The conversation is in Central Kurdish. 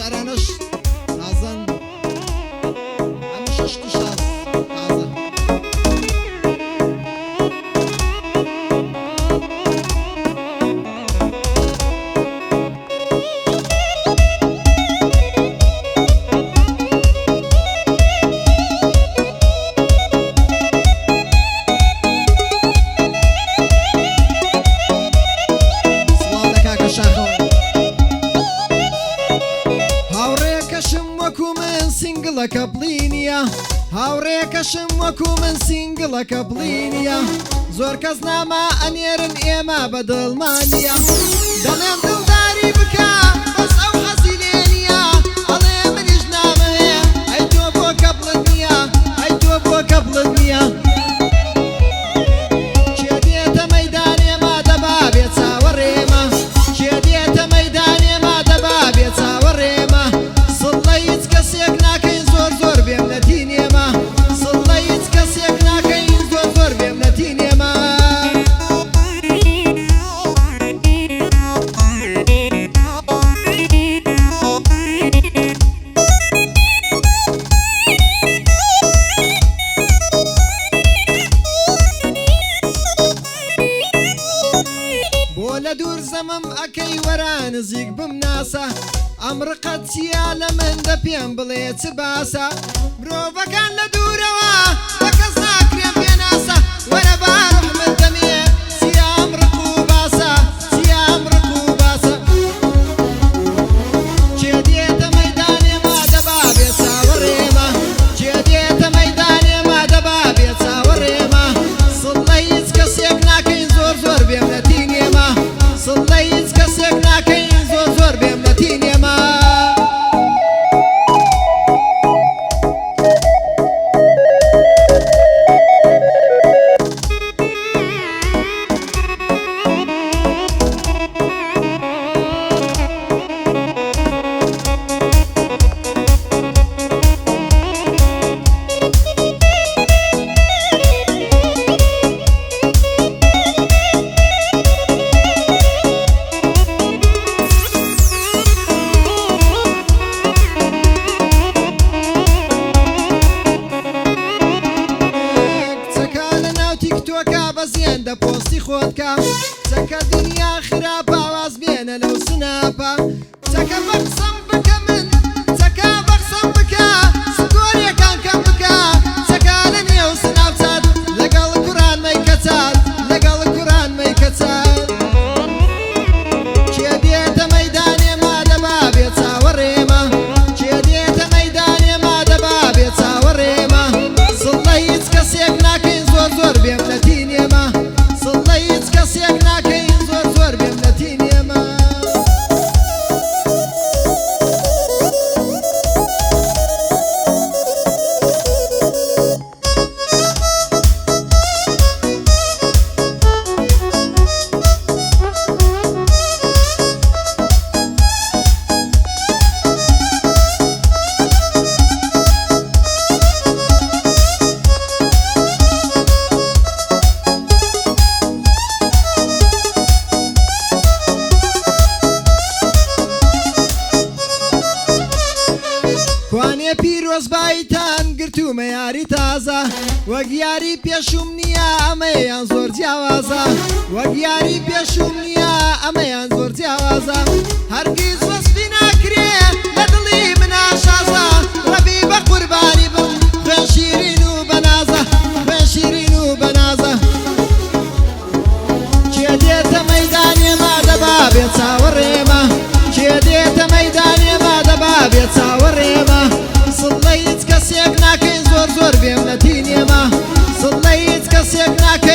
شعرانش نازن همیشه شتوشاز تازه سینگڵەکە بڵینیە هاوڕێکەشم وەکو من سینگڵەکە بڵینیە زۆر کەس نامە ئەنێرن ئێمە بە دڵمانیە دەڵێم دڵداری بکە بەس ئەو حەزی لێ نییە ئەڵێ منیش نامەوێ ئەی تۆ بۆ کەبڵت نییە ئەی تۆ بۆ کەبڵت نییە کێ دێتە مەیدانێمە دەبا بێ چاوەڕێمە کێ دێتە مەیدانێمە دەبا بێ چاوەڕێمە سڵڵە هیچ کەسێک ناکەین زۆر زۆر بێم نەتینێمە سڵڵە هیچ کەسێک ناکەین زۆر زۆر بێم نەتینێمە بۆ لە دوور زەمم ئەکەی وەرە نزیک بمناسە ئەمڕقەت چیە لە من دە پێم بڵێ چ باسە مرۆڤەکان لە دوورەوە بە کەس ناکرێن پێناسە وەرە باڕم من دەمێ چیە ئەمڕق و باسە چیە ئەمڕق و باسە کێ دێتە مەیدانێمە دەبا بێ چاوەڕێمە کێ دێتە مەیدانێمە دەبا بێ چاوەڕێمە سڵڵە هیچ کەسێک ناکەین زۆر زۆر بێم نەتینێمە سڵڵە هیچ کەسێک ناکەین زۆر زۆر بێم نەتینێمە زێندە پۆستی خۆتکە چەکە دنیا خراپە واز بێنە لەو سناپە چەکە بە قسەم بکە من چەکە بە قسەم بکە ستۆریەکان کەم بکە چەکە لە نێو سناپچات لەگەڵ کوڕان مەیکەچات لەگەڵ کوڕان مەیکەچات کێ دێتە مەیدانێمە دەبا بێ چاوەڕێمە کێ دێتە مەیدانێمە دەبا بێ چاوەڕێمە سڵڵە هیچ کەسێک ناکەین زۆر زۆر بێم نەتینێمە سڵڵە هیچ کەسێک ناکەین زۆر زۆر بێم نەتینێمە کوانێ پیرۆزبایتان گرتومە یاری تازە وەک یاری پێشوم نییە ئەمەیان زۆر جیاوازە وەک یاری پێشوم نییە ئەمەیان زۆر جیاوازە هەرگیز وەسفی ناکرێ لە دڵی منە شازە ڕەبی بە قوربانی بم خوێن شیرین و بەنازە خوێن شیرین و بەنازە کێ دێتە مەیدانێمە دەبا بێ چاوەڕێمە کێ دێتە مەیدانێمە دەبا بێ چاوەڕێمە سڵڵە هیچ کەسێک ناکەین زۆر زۆر بێم نەتینێمە سڵڵە هیچ کەسێک ناکەین